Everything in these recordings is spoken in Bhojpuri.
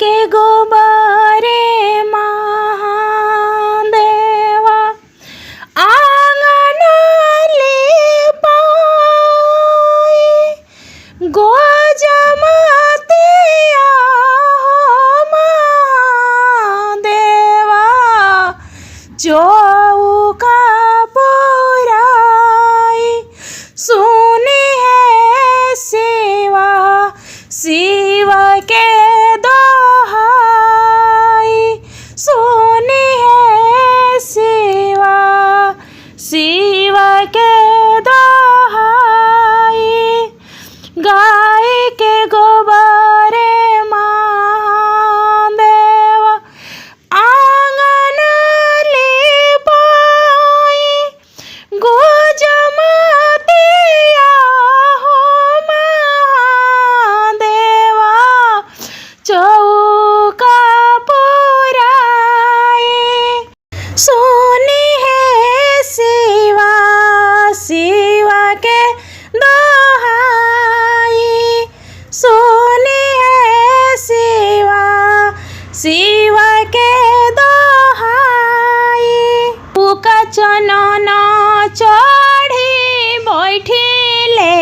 के गोबरे महादेवा आंगन लिपाए गोजमतिया महादेवा चौका पुराई सुनी है सेवा शिव के दोहाई सुनी है सेवा शिव के दोहाई गाय के गोबरे महादेवा आंगन लिपाई गोजमतिया हो महादेवा चौका पुराई सुनी है शिवा शिव के दोहाई सुनी है शिवा शिव के दोहाई पुका चनन चढ़ी बैठिले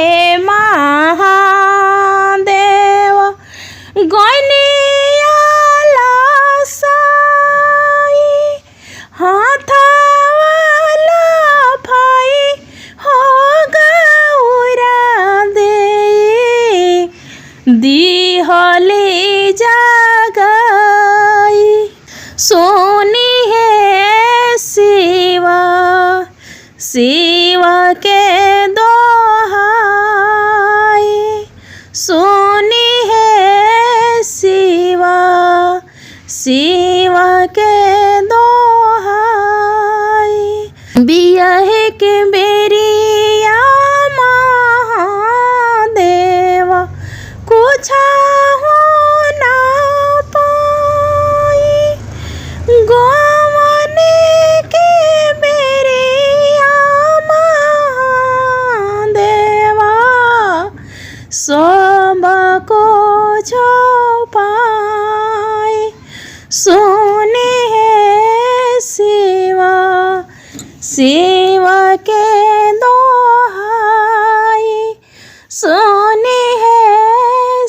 महादेव गनिया लसाई हाथावाला फाई हो गौरा दे दिहली जगाई सोनी है शिवा शिव के दोहाई सोनी है शिवा शिव के दोहाई बियाहे के बेरिया महादेवा कुछ हो ना पाई गोवने के बेरिया महादेवा सब को छुपाए सोने है शिवा शिव के दोहाई सोने है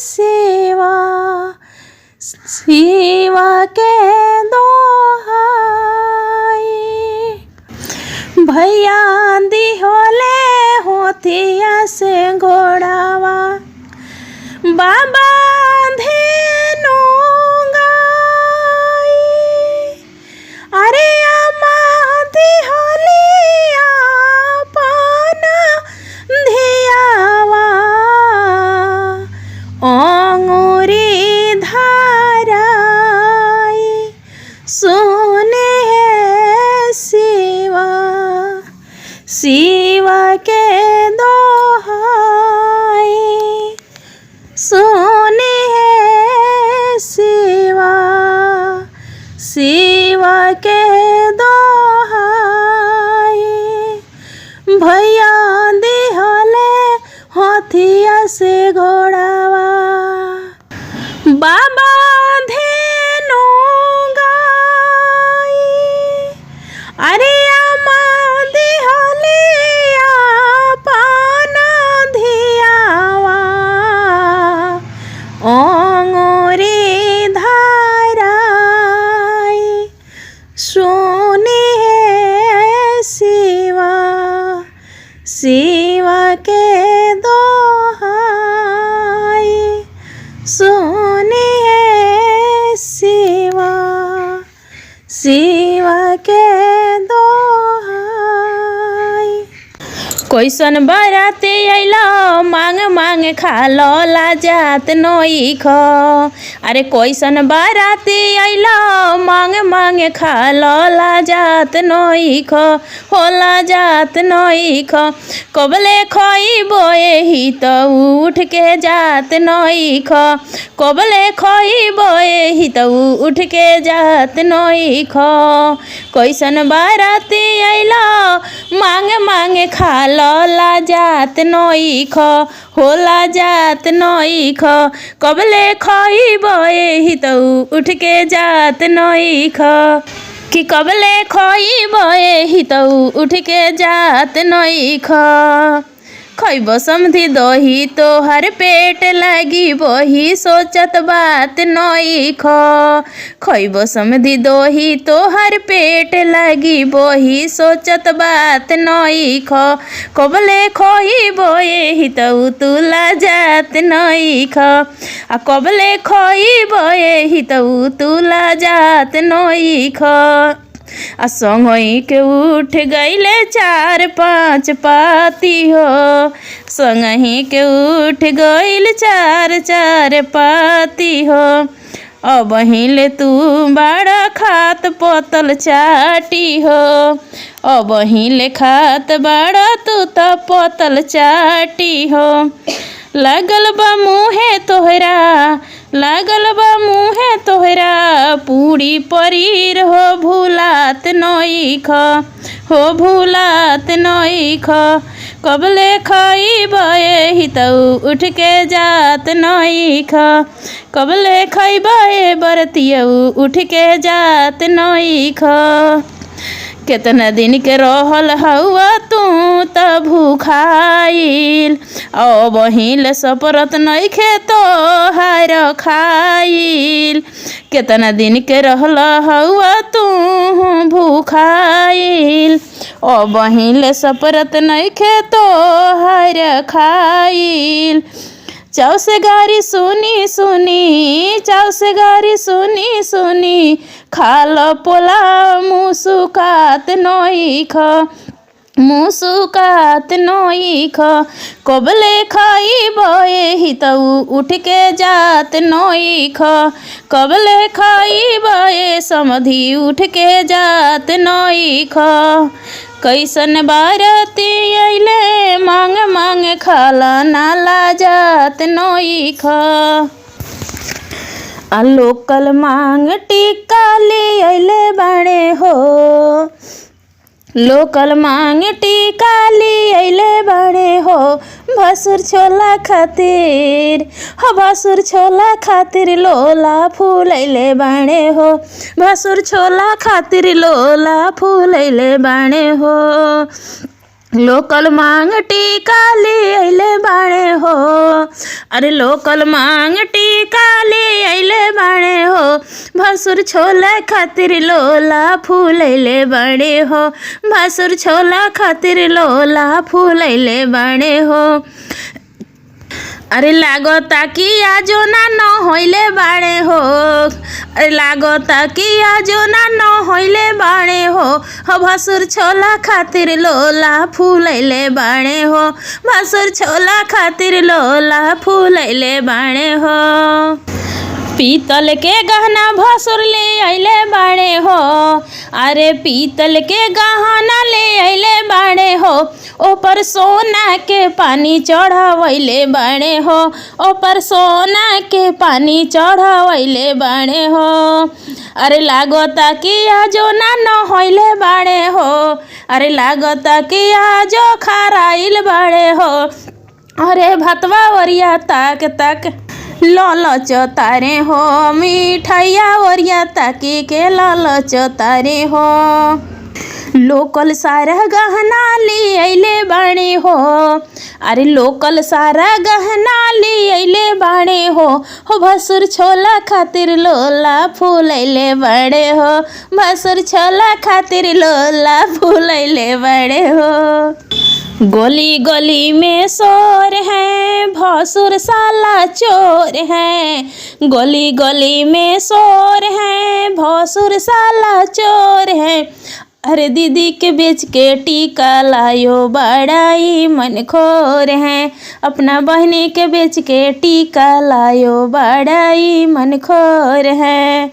शिवा शिव के दोहाई भैया दिहोले होतिया से घोड़ावा बाबा धेनु गाई अरे अम्मा दिहोलिया पाना धियावा अंगूरी धाराई सुने है शिवा शिव के दोहाई सुने है शिवा शिव के दोहाई भैया दिहले हथिया से घोड़ावा बाबा धेनु गाई अरे अम्मा दिहलिया पाना धियावा अंगूरी धाराई सुनी है शिवा शिव के दोहाई सुनी है शिवा शिव के दोहाई कैसन बराती अइला मांग मांग खालो लाजात नइख अरे कैसन बराती अइला मांग मांग खालो लाजात नइख हो लाजात नइख कबले खइबो एही त उठ के जात नइख कबले खइबो एही त उठ के जात नइख कैसन बराती अइला मांग मांग खालो ला जात नई ख होला जात नई ख कबले खइब एही त उठ के जात नई ख कि कबले खइब एही त उठ के जात नई ख खइब समधी दही तोहर पेट लागी बही सोचत बात नई ख खइब समधी दही तोहर पेट लागी बही सोचत बात नई ख कबले खइब एही त तुला जात नई ख आ कबले खइब एही त तुला जात नई ख आ संगई के उठ गईले 4-5 पाती हो संगही के उठ गईल 4-4 पाती हो अब हिले तू बड़ा खात पतल चाटी हो अब हिले खात बड़ा तू त पतल चाटी हो लागल बा मुहे तोहरा लागल बा मुहे तोहरा पूरी परीर हो भूलात नई ख हो भूलात नई ख कबले खइब एही त उठ के जात नई ख कबले खइब ए बरतिया उठ के जात नई ख केतना दिन के रहल हउआ तू त भूखाइल अब हिल सपरत नइखे तोहार खाइल केतना दिन के रहल हउआ तू भूखाइल अब हिल सपरत नइखे तोहार खाइल चाव से गारी सुनी सुनी चाव से गारी सुनी सुनी खाल पोला मुसुकात नई ख मुसुकात नई ख कबले खइब एही त उठ के जात नई ख कबले खइब ए समधी उठ के जात नई ख कैसन बारती अइले मांग मांग खाला नाला जात नई ख आ लोकल मांग टिक्का ले अइले बाड़े हो लोकल मांग टिक्का ले अइले बाड़े हो भसुर छोला खातिर हो भसुर छोला खातिर लोला फूल अइले बाड़े हो भसुर छोला खातिर लोला फूल अइले बाड़े हो लोकल मांग टिक्का ले अइले बाड़े हो अरे लोकल मांग टिक्का ले अइले बाड़े हो भसुर छोला खातिर लोला फूल अइले बाड़े हो भसुर छोला खातिर लोला फूल अइले बाड़े हो अरे लागता कि आजो ना न होइले बाड़े हो अरे लागता कि आजो ना न होइले बाड़े हो भसुर छोला खातिर लोला फूल अइले बाड़े हो भसुर छोला खातिर लोला फूल अइले बाड़े हो पीतल के गहना भसुर ले अइले बाड़े हो अरे पीतल के गहना ले अइले बाड़े हो ऊपर सोना के पानी चढ़ावैले बाड़े हो ऊपर सोना के पानी चढ़ावैले बाड़े हो अरे लागता कि आजो ना न होइले बाड़े हो अरे लागता कि आजो खराइल बाड़े हो अरे भतवा वरिया ताक ताक लालच तारे हो मिठाइया ओरिया ताकी के लालच तारे हो लोकल सारा गहना ले अइले बाड़े हो अरे लोकल सारा गहना ले अइले बाड़े हो भसुर छोला खातिर लोला फूल अइले बाड़े हो भसुर छोला खातिर लोला फूल अइले बाड़े हो गली गली में शोर है भसुर साला चोर है गली गली में शोर है भसुर साला चोर है अरे दीदी के बेच के टीका लायो बड़ाई मन खोर है अपना बहनी के बेच के टीका लायो बड़ाई मन खोर है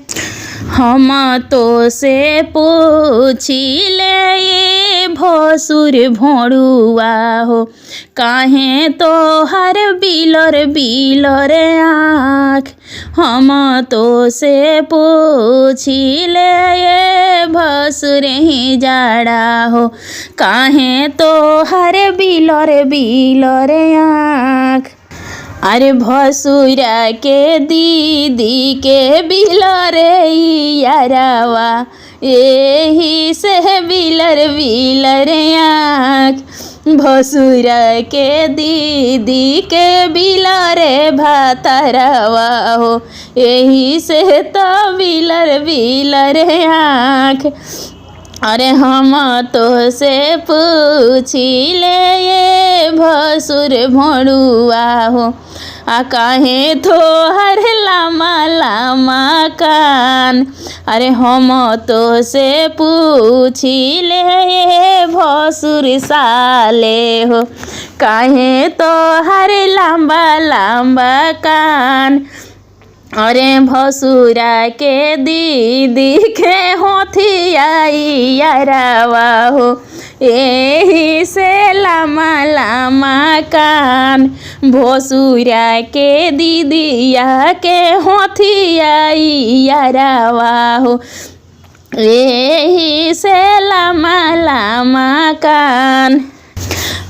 हम तो से पूछिले ये भसुर भोड़ुआ हो, काहे तो हर बिलर बिलर आँख। हम तो से पूछिले ये भसुर ही जाड़ा हो, काहे तो हर बिलर बिलर आँख। अरे भसुरा के दीदी के बिलरे यारवा, यही से बिलर बिलर आँख। भसुरा के दीदी के बिलरे भातरवा हो, यही से तो बिलर बिलर आँख। अरे हम तो से पूछिले ये भसुर भोड़ुआ हो, काहे तो हर लामा लामा कान। अरे हम तो से पूछिले ये भसुर साले हो, काहे तो हर लंबा लंबा कान। अरे भसुरा के दीदी के होथिया यारवा हो, यही से लामा लामा कान। भसुरा के दीदिया के होथिया यारवा हो, यही से लामा लामा कान।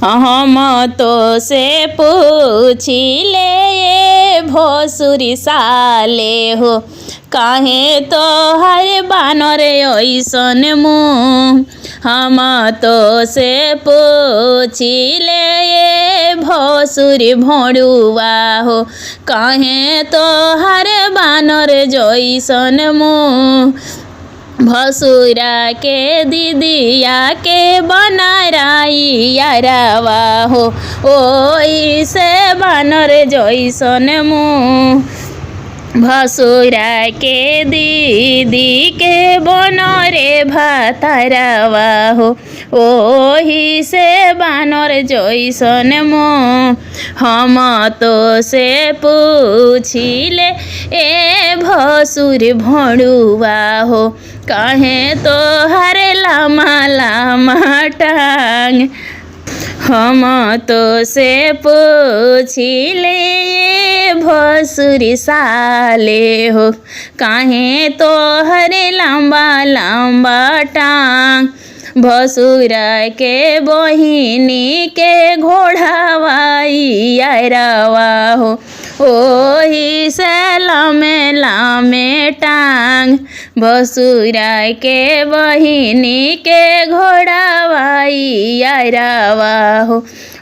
हम तो से पूछिले ये भसुर साले हो, काहे तो हर बानर ऐसन मुँह। हम तो से पूछिले ये भसुर भोड़ुआ हो, काहे तो हर बानर जैसन मुँह। भसुरा के दीदिया के बनाराई यारवा हो, ओई से बानर जैसन मुँह। भसुरा के दीदी के बनरे भातरवा हो, ओही से बानर जैसन मुँह। हम तो से पूछिले ए भसुर भोड़ुआ हो, काहे तो हर लामा लामा टांग। हम तो से पूछिले ये भसुर साले हो, काहे तो हर लंबा लंबा टांग। भसुरा के बहिनी के घोड़ावाई यारवा हो, ओही से लामे लामे टांग। भसुरा के बहिनी के घोड़ावाई यारवा हो,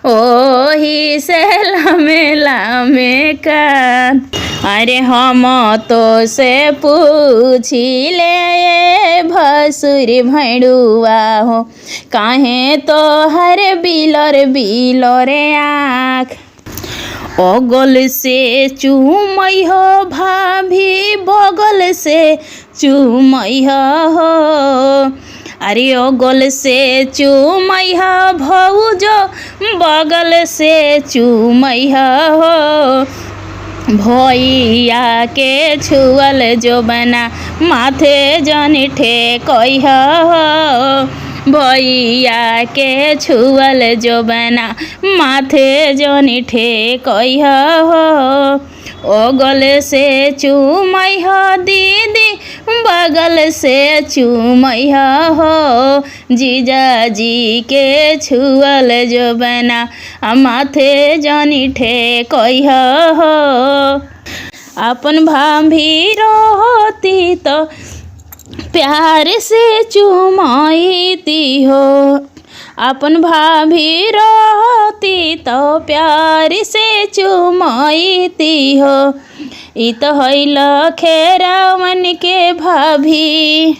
ओही से लामे लामे कान। अरे हम तो से पूछिले ये भसुर भैड़ुआ हो, काहे तो हर बिलर बिलर आँख। अगल से चूमई हो भाभी, बगल से चूमई हो। अरे अगल से चूमई हो भौजो, बगल से चूमई हो। भैया के छुअल जो बना माथे जनी ठेकई हो। भैया के छुअल जो बना माथे जनी ठेकई हो। ओगल से चूमई हो दीदी, बगल से चूमई हो। जीजाजी के छुअल जो बना माथे जनी ठेकई हो। अपन भाभी रहती तो प्यार से चुमाईती हो। अपन भाभी रहती तो प्यार से चुमाईती हो। ई तो हईल खेरावन के भाभी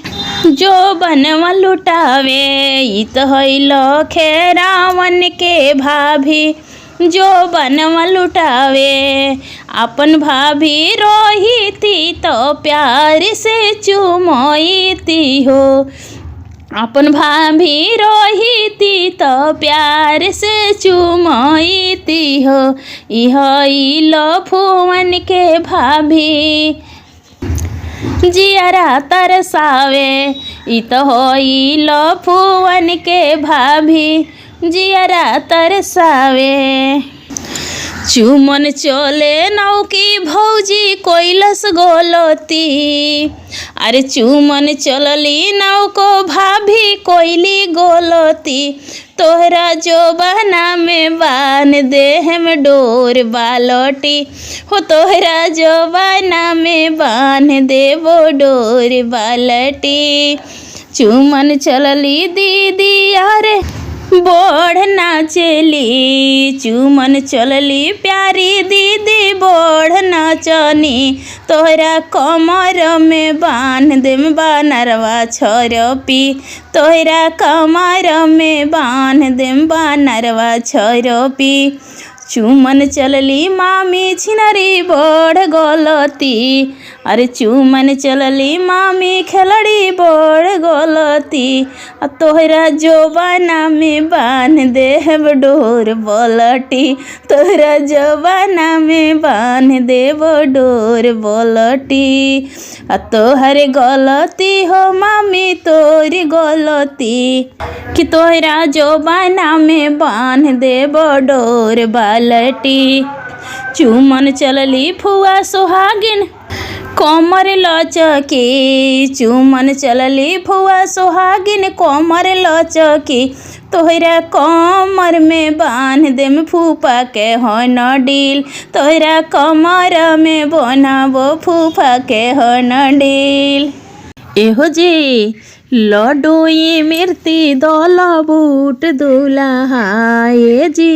जो बनवा लुटावे। ई तो हईल खेरावन के भाभी जो बनवा लुटावे। अपन भाभी रोहीती तो प्यार से चुमोईती हो। अपन भाभी रोहीती तो प्यार से चुमोईती हो। इह लो फुवन के भाभी जियरा तरसावे इ तो होई लफुवन के भाभी जियरा तरसावे। चुमन चले नौकी भौजी कोइलस गोलती अरे चुमन चलली नौको भाभी कोइली गोलती तोहरा जो बहना में बान देह में डोर बालोटी हो तोहरा जो बहना में बान देवो डोर बालटी। चुमन चलली दीदी अरे बोढ़ नाचली चुमन चलली प्यारी दीदी बोढ़ नाचनी तोहरा कमर में बांध देम बानरवा छरपी तोहरा कमर में बांध देम बानरवा छरपी। चुमन चलली मामी छिनरी बोढ़ गोलती अरे चुमन चलली मामी खेलड़ी बोढ़ गोलती तोहरा जोबाना में बांध देव डोर बोलटी तोहरा जोबाना में बांध देव डोर बोलटी तोहरे गलती हो मामी तोरी गलती कि तोहरा जोबाना में बांध देव डोर बालटी। चुमन चलली फुआ सुहागिन कोमर लचकी चुमन चलली फुआ सुहागिन कोमर लचकी तोहरा कमर में बांध देम फूफा के हन डील तोहरा कमर में बनाबो फूफा के हन डील। एहो जी लडुई मिर्ती दल बूट दुल्हा ए जी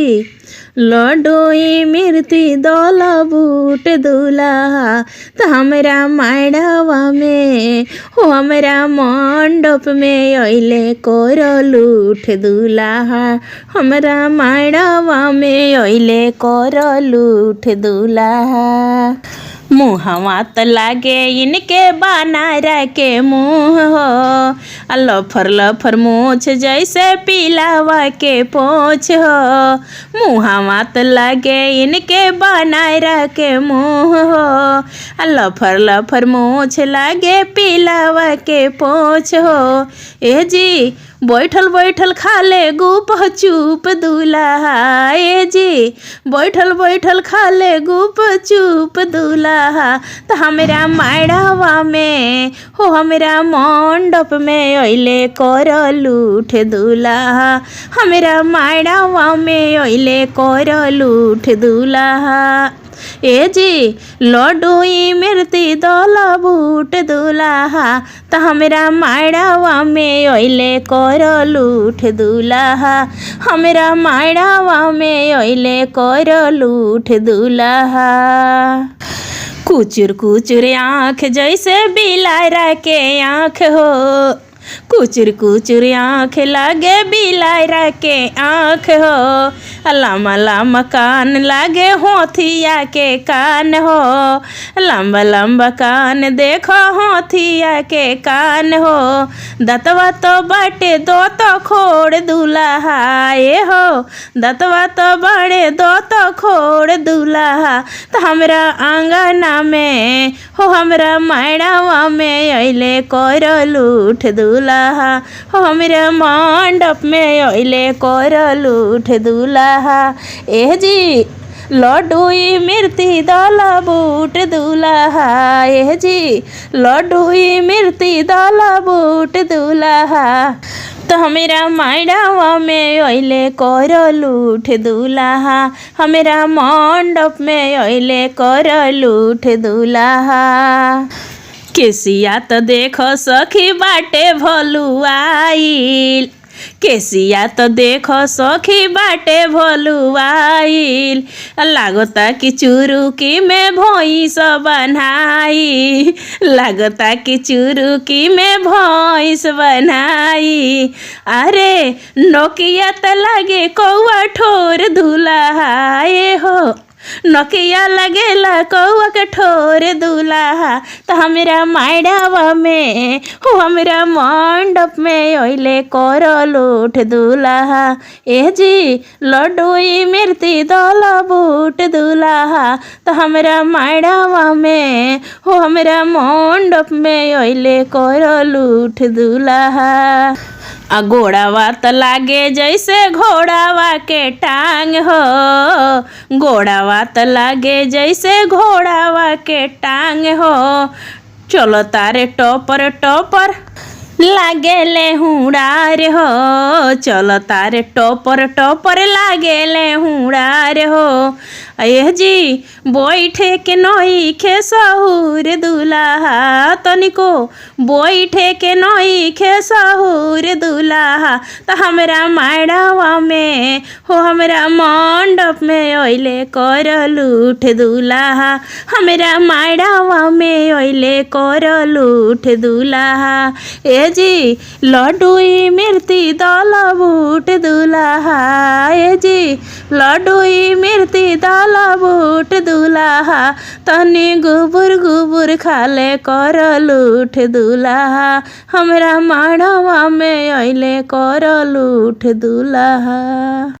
लडुई मिर्ती दल बूट दुल्हा तो हमरा माड़वा में हो हमरा मंडप में अइले करलूठ दुल्हा हमरा माड़वा में अइले करलूठ दुल्हा। मुहवा तो लागे इनके बनारा के मुँह हो लफर लफर मूछ जैसे पिलावा के पोछ हो मुहवा तो लागे इनके बनारा के मुँह हो लफर लफर मूछ लागे पिलावा के पोछ हो। ए जी बैठल बैठल खाले गुप चुप दुल्हा ए जी बैठल बैठल खाले गुप चुप दुल्हा तो हमरा माड़वा में हो हमरा मंडप में अइले करलूठ दुल्हा हमरा माड़वा में अइले करलूठ दुल्हा। ए जी लडुई मिर्ती दल बूट दुल्हा तो हमरा माड़वा में अइले करलूठ दुल्हा हमरा माड़वा में अइले करलूठ दुल्हा। कुचुर कुचुर आँख जैसे बिलारा के आँख हो कुचुर कुचुर आँख लागे बिलारा के आँख हो लम्बा लम्बा कान लागे होथिया के कान हो लम्बा लम्बा कान देखो होथिया के कान हो दतवा तो बाटे दो तो खोड़ दुल्हा ए हो दतवा तो बड़े दो तो खोड़ दुल्हा तो हमरा आंगना में हो हमरा माड़वा में अइले करलूठ दुल्हा हो हमरा मंडप में अइले करलूठ दुल्हा। ए जी लडुई मिर्ती दल बूट दुल्हा ए जी लडुई मिर्ती दल बूट दुल्हा तो हमरा माड़वा में अइले करलूठ दुल्हा हमरा मंडप में अइले करलूठ दुल्हा। केसिया तो देखो सखी बाटे भलुआइल केसिया तो देखो सखी बाटे भलुआइल लागता कि चुरुकी में भैंस बनाई लागता कि चुरुकी में भैंस बनाई अरे नोकिया तो लागे कौआ ठोर दुल्हा ए हो नकिया लगेला कौआ के ठोर दूल्हा तो हमरा मायडावा में हो हमरा मंडप में ओइले करल उठ दूल्हा। ए जी लड्डुई मिर्ती दल बूट दूल्हा तो हमरा मायडावा में हो हमरा मंडप में ओइले करल उठ दूल्हा। आ गोड़ावा त लागे जैसे घोड़ावा के टांग हो, गोड़ावा त लागे जैसे घोड़ावा के टांग हो। चलो तारे टॉपर टॉपर लागेले हुड़ार हो, चलो तारे टॉपर टॉपर लागेले हुड़ार हो। एह जी बैठे के नई खे सहूर दूल्हा तनिको बैठे के नई खे सहूर दूल्हा तो हमरा मायडावा में हो हमरा मंडप में ओइले करल उठ दूल्हा, हमरा मायडावा में ओइले करल उठ दूल्हा। ए जी लड्डुई मिर्ती दल बूट दूल्हा, ए जी लड्डुई मिर्ती दल बूट दूल्हा तनी गुबुर गुबुर खाले करल उठ दूल्हा, हमरा माड़वा में ओइले करल उठ दूल्हा।